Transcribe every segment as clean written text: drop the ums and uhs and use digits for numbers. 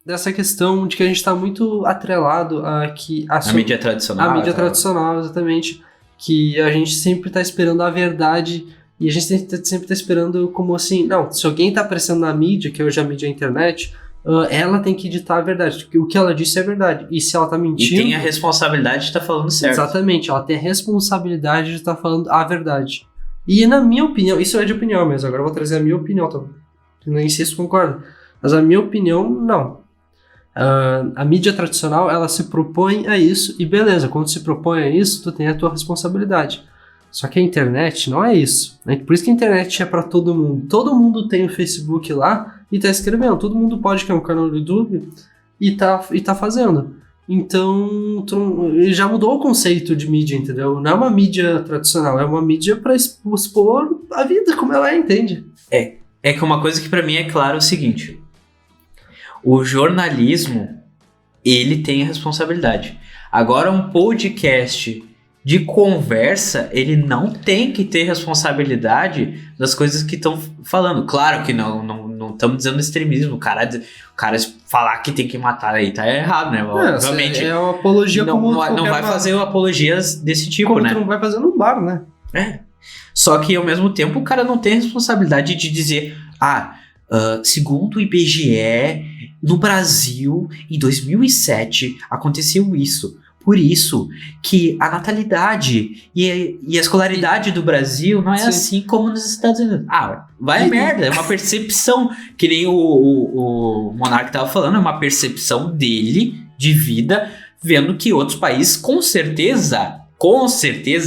dessa questão de que a gente está muito atrelado a mídia tradicional. A mídia tradicional, exatamente. Que a gente sempre está esperando a verdade e a gente sempre está esperando como assim, não, se alguém está aparecendo na mídia, que hoje a mídia é a internet, ela tem que ditar a verdade, porque o que ela disse é verdade. E se ela está mentindo... E tem a responsabilidade de estar falando certo. Exatamente, ela tem a responsabilidade de estar falando a verdade. E na minha opinião, isso é de opinião mesmo, agora eu vou trazer a minha opinião, tá? Nem sei se concorda, mas a minha opinião, não. A mídia tradicional, ela se propõe a isso, e beleza, quando se propõe a isso, tu tem a tua responsabilidade. Só que a internet não é isso, né? Por isso que a internet é pra todo mundo tem o Facebook lá e tá escrevendo, todo mundo pode criar um canal no YouTube e tá fazendo. Então, já mudou o conceito de mídia, entendeu? Não é uma mídia tradicional, é uma mídia pra expor a vida como ela é, entende? É que uma coisa que pra mim é claro é o seguinte: o jornalismo, ele tem a responsabilidade. Agora, um podcast de conversa, ele não tem que ter responsabilidade das coisas que estão falando. Claro que não estamos dizendo extremismo. O cara falar que tem que matar aí tá errado, né? Obviamente. É uma apologia como não vai fazer apologias desse tipo, como né? tu não vai fazer num bar, né? Só que, ao mesmo tempo, o cara não tem a responsabilidade de dizer segundo o IBGE, no Brasil, em 2007, aconteceu isso. Por isso que a natalidade e a escolaridade do Brasil não é assim como nos Estados Unidos. Vai a merda, é uma percepção, que nem o Monark tava falando, é uma percepção dele de vida, vendo que outros países, com certeza,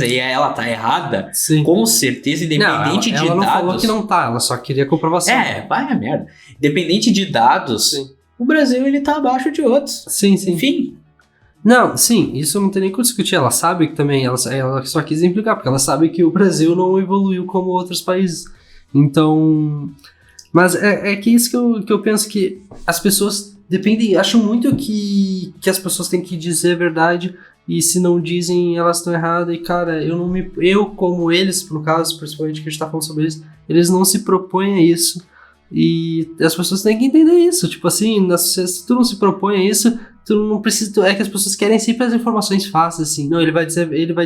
e ela tá errada, com certeza, independente de dados... Ela não falou que não tá, ela só queria comprovação. Vai a merda. Independente de dados, o Brasil, ele tá abaixo de outros. Sim. Enfim... Não, sim, isso não tem nem como discutir. Ela sabe que também, ela só quis implicar, porque ela sabe que o Brasil não evoluiu como outros países. Então, mas é que isso que eu penso, que as pessoas acham muito que as pessoas têm que dizer a verdade, e se não dizem, elas estão erradas. E cara, eu como eles, no caso, principalmente que a gente tá falando sobre isso, eles não se propõem a isso. E as pessoas têm que entender isso. Tipo assim, se tu não se propõe a isso, tu não precisa. É que as pessoas querem sempre as informações fáceis, assim. Não, ele vai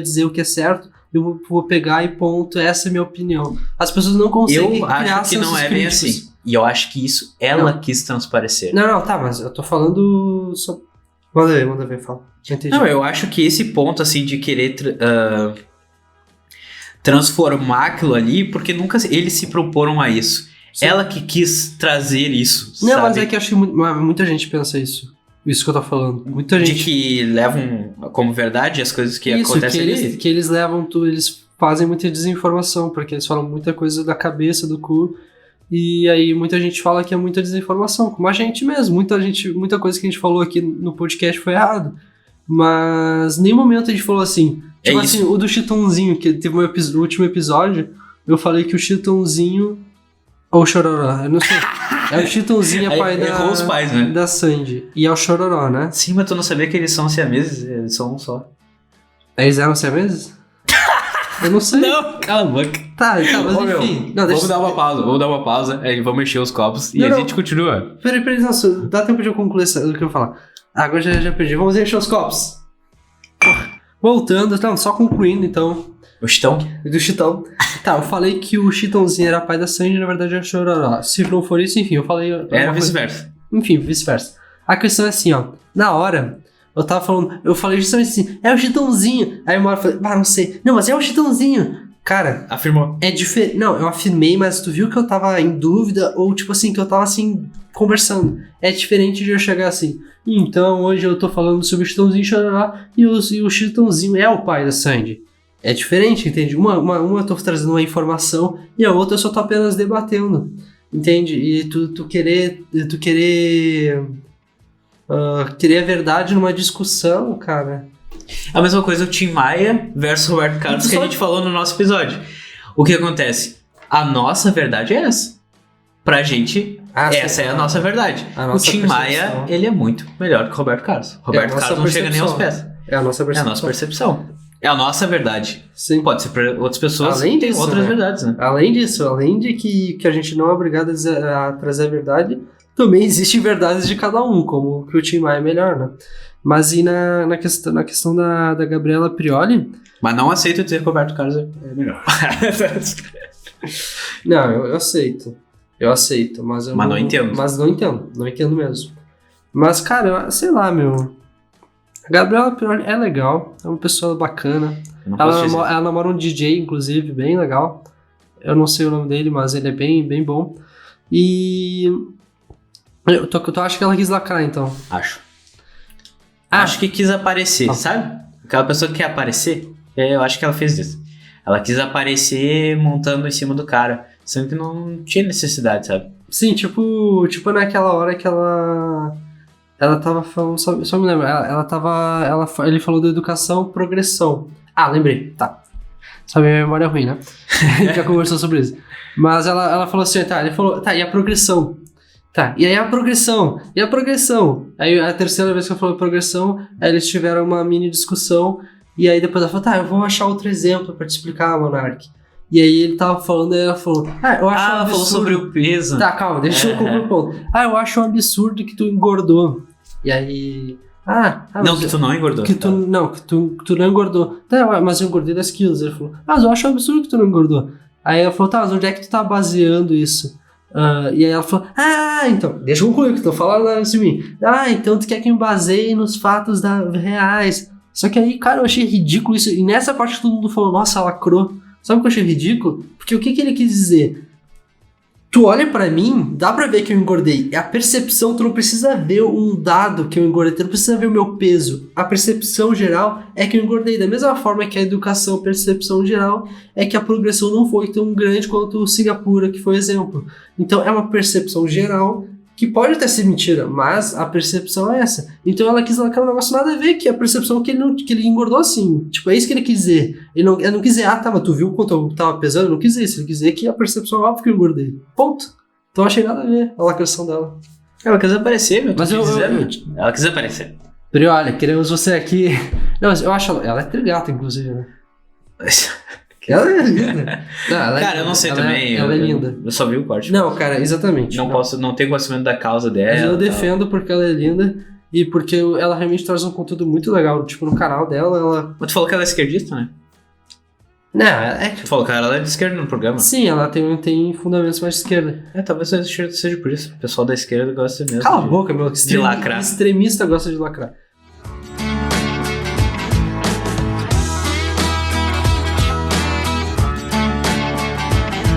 dizer o que é certo, eu vou pegar e ponto. Essa é a minha opinião. As pessoas não conseguem criar sensos críticos. Eu acho que não é bem assim. E eu acho que isso ela quis transparecer. Não, tá, mas eu tô falando só... Manda ver, fala. Não, eu acho que esse ponto, assim, de querer transformar aquilo ali, porque nunca eles se proporam a isso. Sim. Ela que quis trazer isso, não, sabe? Mas é que eu acho que muita gente pensa isso. Isso que eu tô falando. Muita gente... De que levam como verdade as coisas que acontecem ali? Que eles levam tudo, eles fazem muita desinformação, porque eles falam muita coisa da cabeça, do cu, e aí muita gente fala que é muita desinformação, como a gente mesmo. Muita coisa que a gente falou aqui no podcast foi errado. Mas em nenhum momento a gente falou assim... Tipo assim, o do Chitãozinho, que teve no último episódio, eu falei que o Chitãozinho... Ou o Chororó, eu não sei. É o Chitãozinho, é pai os pais, né? Da Sandy. E é o Chororó, né? Sim, mas tu não sabia que eles são siameses? Eles são um só. Eles eram siameses? Eu não sei. Não, cala a boca. Tá, mas enfim. Vamos dar uma pausa, vamos mexer os copos e a gente continua. Peraí, não, dá tempo de eu concluir o que eu vou falar. Agora já perdi. Vamos encher os copos. Voltando, só concluindo então. O Chitão? Do Chitão. Tá, eu falei que o Chitãozinho era pai da Sandy, na verdade era o Chororó. Se não for isso, enfim, eu falei... Era vice-versa. Enfim, vice-versa. A questão é assim, ó. Na hora, eu falei justamente assim, é o Chitãozinho. Aí uma hora eu falei, não sei. Não, mas é o Chitãozinho. Cara... Afirmou. É diferente. Não, eu afirmei, mas tu viu que eu tava em dúvida, ou tipo assim, que eu tava assim, conversando. É diferente de eu chegar assim, então hoje eu tô falando sobre o Chitãozinho e Chororó, e o Chitãozinho é o pai da Sandy. É diferente, entende? Uma eu tô trazendo uma informação e a outra eu só tô apenas debatendo, entende? E tu querer a verdade numa discussão, cara. A mesma coisa o Tim Maia versus Roberto Carlos que a gente falou no nosso episódio. O que acontece? A nossa verdade é essa. Pra gente, essa é a nossa verdade. O Tim Maia, ele é muito melhor que o Roberto Carlos. Roberto Carlos não chega nem aos pés. É a nossa percepção. É a nossa percepção. É a nossa verdade. Sim. Pode ser para outras pessoas que têm outras verdades, né? Além disso, além de que a gente não é obrigado a trazer a verdade, Também existem verdades de cada um, como que o Tim Maia é melhor, né? Mas e na questão da Gabriela Prioli... Mas não aceito dizer que Roberto Carlos é melhor. Não, eu aceito. Eu aceito, mas eu Mas não entendo. Mas não entendo. Não entendo mesmo. Mas, cara, sei lá, meu... A Gabriela Prioli é legal. É uma pessoa bacana. Ela namora um DJ, inclusive, bem legal. Eu não sei o nome dele, mas ele é bem, bem bom. E... Tu acha que ela quis lacrar, então? Acho que quis aparecer, sabe? Aquela pessoa que quer aparecer, eu acho que ela fez isso. Ela quis aparecer montando em cima do cara, sendo que não tinha necessidade, sabe? Sim, tipo naquela hora que ela tava falando, só me lembro, ele falou da educação, progressão. Ah, lembrei, tá. Sabe, minha memória é ruim, né? Já conversou sobre isso. Mas ela falou assim, ele falou, e a progressão? Tá, e aí a progressão? E a progressão? Aí a terceira vez que eu falei progressão, aí eles tiveram uma mini discussão, e aí depois ela falou, eu vou achar outro exemplo pra te explicar, Monark. E aí ele tava falando, e ela falou, eu acho um absurdo. Falou sobre o peso. Tá, calma, deixa eu concluir o ponto. Eu acho um absurdo que tu engordou. E aí... não, que tu não engordou. Que tu não engordou. Tá, mas eu engordei 10 quilos. Ele falou, mas eu acho um absurdo que tu não engordou. Aí ela falou, mas onde é que tu tá baseando isso? E aí ela falou, então, deixa eu concluir, que tu falando assim de mim. Então tu quer que eu me baseie nos fatos reais. Só que aí, cara, eu achei ridículo isso. E nessa parte todo mundo falou, nossa, lacrou. Sabe o que eu achei ridículo? Porque o que ele quis dizer? Tu olha pra mim, dá pra ver que eu engordei. É a percepção, tu não precisa ver um dado que eu engordei, tu não precisa ver o meu peso. A percepção geral é que eu engordei. Da mesma forma que a educação, percepção geral, é que a progressão não foi tão grande quanto o Singapura, que foi o exemplo. Então é uma percepção geral que pode até ser mentira, mas a percepção é essa. Então ela quis lacrar um negócio nada a ver, que a percepção que ele engordou assim. Tipo, é isso que ele quis dizer. Ele não quis dizer, mas tu viu quanto eu tava pesando? Ele não quis dizer isso. Ele quis dizer que a percepção é óbvio que eu engordei. Ponto. Então eu achei nada a ver a lacração dela. Ela quis aparecer, meu. Mas ela quis aparecer. Olha, queremos você aqui. Não, mas eu acho ela é trigata, inclusive, né? Ela é linda. Cara, eu não sei também. Ela é linda. Eu só vi o corte. Não, cara, exatamente. Não tenho conhecimento da causa dela. Mas eu defendo porque ela é linda e porque ela realmente traz um conteúdo muito legal. Tipo, no canal dela, ela... Mas tu falou que ela é esquerdista, né? Não, Tu falou que ela é de esquerda no programa. Sim, ela tem fundamentos mais de esquerda. Talvez seja por isso. O pessoal da esquerda gosta mesmo. Cala a boca, meu. De lacrar. Extremista gosta de lacrar.